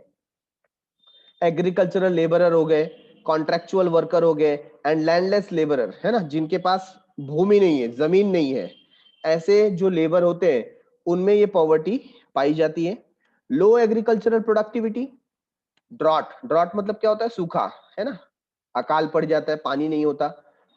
एग्रीकल्चरल लेबरर हो गए, कॉन्ट्रेक्चुअल वर्कर हो गए, एंड लैंडलेस लेबरर, है ना, जिनके पास भूमि नहीं है, जमीन नहीं है, ऐसे जो लेबर होते हैं उनमें ये पॉवर्टी पाई जाती है। लो एग्रीकल्चरल प्रोडक्टिविटी, ड्रॉट, ड्रॉट मतलब क्या होता है? सूखा, है ना, अकाल पड़ जाता है, पानी नहीं होता।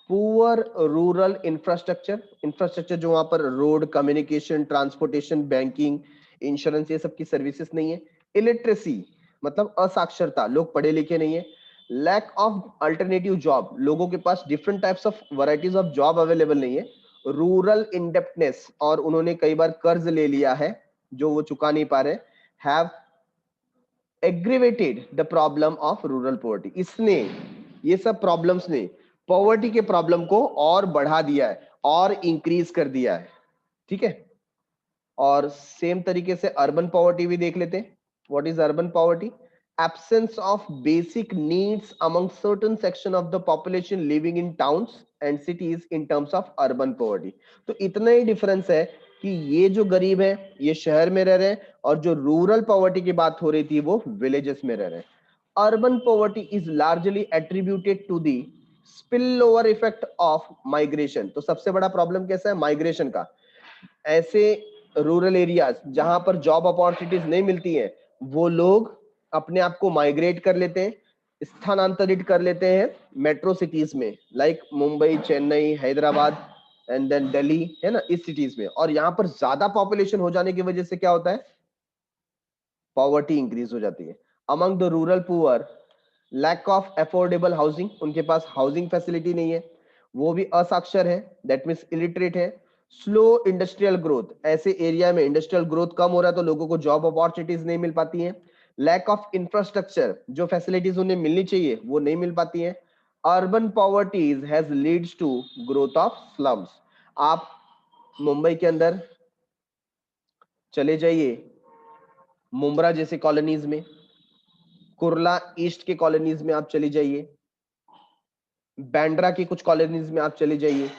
पुअर रूरल इंफ्रास्ट्रक्चर, इंफ्रास्ट्रक्चर जो वहां पर road, communication, transportation, banking, insurance, ये सब की सर्विसेज नहीं है। इलिटरेसी मतलब असाक्षरता, लोग पढ़े लिखे नहीं है। लैक ऑफ अल्टरनेटिव जॉब, लोगों के पास different types of varieties of job available नहीं है। रूरल इंडेप्टनेस, और उन्होंने कई बार कर्ज ले लिया है जो वो चुका नहीं पा रहे। Have aggravated the problem of rural poverty, इसने, ये सब प्रॉब्लम्स ने पॉवर्टी के प्रॉब्लम को और बढ़ा दिया है और इंक्रीज कर दिया है, ठीक है। और सेम तरीके से अर्बन पॉवर्टी भी देख लेते हैं। What is urban poverty? Absence of basic needs among certain section of the population living in towns and cities in terms of urban poverty. तो इतना ही डिफरेंस है कि ये जो गरीब है ये शहर में रह रहे हैं, और जो रूरल पॉवर्टी की बात हो रही थी वो विलेजेस में रह रहे हैं। Urban poverty is largely attributed to the spill over effect of migration. तो सबसे बड़ा प्रॉब्लम कैसा है? माइग्रेशन का। ऐसे रूरल एरियाज जहां पर जॉब अपॉर्चुनिटीज नहीं मिलती हैं, वो लोग अपने आप को माइग्रेट कर लेते हैं, स्थानांतरित कर लेते हैं मेट्रो सिटीज में, like Mumbai, Chennai, Hyderabad and then Delhi, है ना, इस सिटीज में। और यहाँ पर ज्यादा पॉपुलेशन हो जाने की वजह से क्या होता है? पॉवर्टी इंक्रीज हो जाती है। Among the rural poor, lack of affordable housing, उनके पास हाउसिंग फैसिलिटी नहीं है, वो भी असाक्षर है, दैट मीन्स इलिटरेट है। स्लो इंडस्ट्रियल ग्रोथ, ऐसे एरिया में इंडस्ट्रियल ग्रोथ कम हो रहा है तो लोगों को जॉब अपॉर्चुनिटीज नहीं मिल पाती हैं। लैक ऑफ इंफ्रास्ट्रक्चर, जो फैसिलिटीज उन्हें मिलनी चाहिए वो नहीं मिल पाती हैं। Urban poverties has leads to growth of slums. आप मुंबई के अंदर चले जाइए, मुंब्रा जैसे कॉलोनीज में, कुर्ला ईस्ट के कॉलोनीज में आप चले जाइए, बैंड्रा की कुछ कॉलोनीज में आप चले जाइए,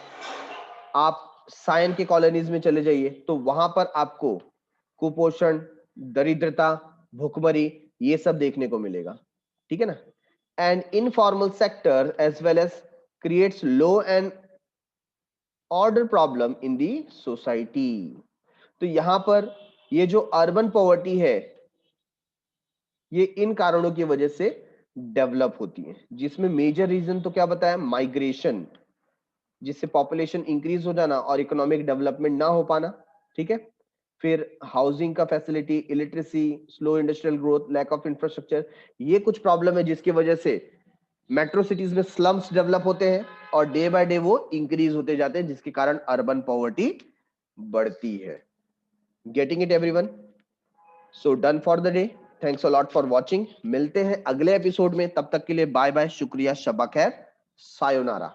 आप सायन के कॉलोनीज में चले जाइए, तो वहां पर आपको कुपोषण, दरिद्रता, भुखमरी, ये सब देखने को मिलेगा, ठीक है ना। and informal sector as well as creates law and order problem in the society. तो यहां पर ये जो अर्बन पॉवर्टी है ये इन कारणों की वजह से डेवलप होती है, जिसमें मेजर रीजन तो क्या बताया, माइग्रेशन, जिससे पॉपुलेशन इंक्रीज हो जाना और इकोनॉमिक डेवलपमेंट ना हो पाना, ठीक है। फिर हाउसिंग का facility, illiteracy, slow industrial growth, lack of infrastructure, ये कुछ प्रॉब्लम है जिसकी वजह से मेट्रो सिटीज में स्लम्स डेवलप होते हैं और डे बाय डे वो इंक्रीज होते जाते हैं, जिसके कारण अर्बन पॉवर्टी बढ़ती है। Getting it everyone? So done for the day, thanks a lot for watching. मिलते हैं अगले एपिसोड में, तब तक के लिए बाय बाय, शुक्रिया, शब्बा खैर, सायोनारा।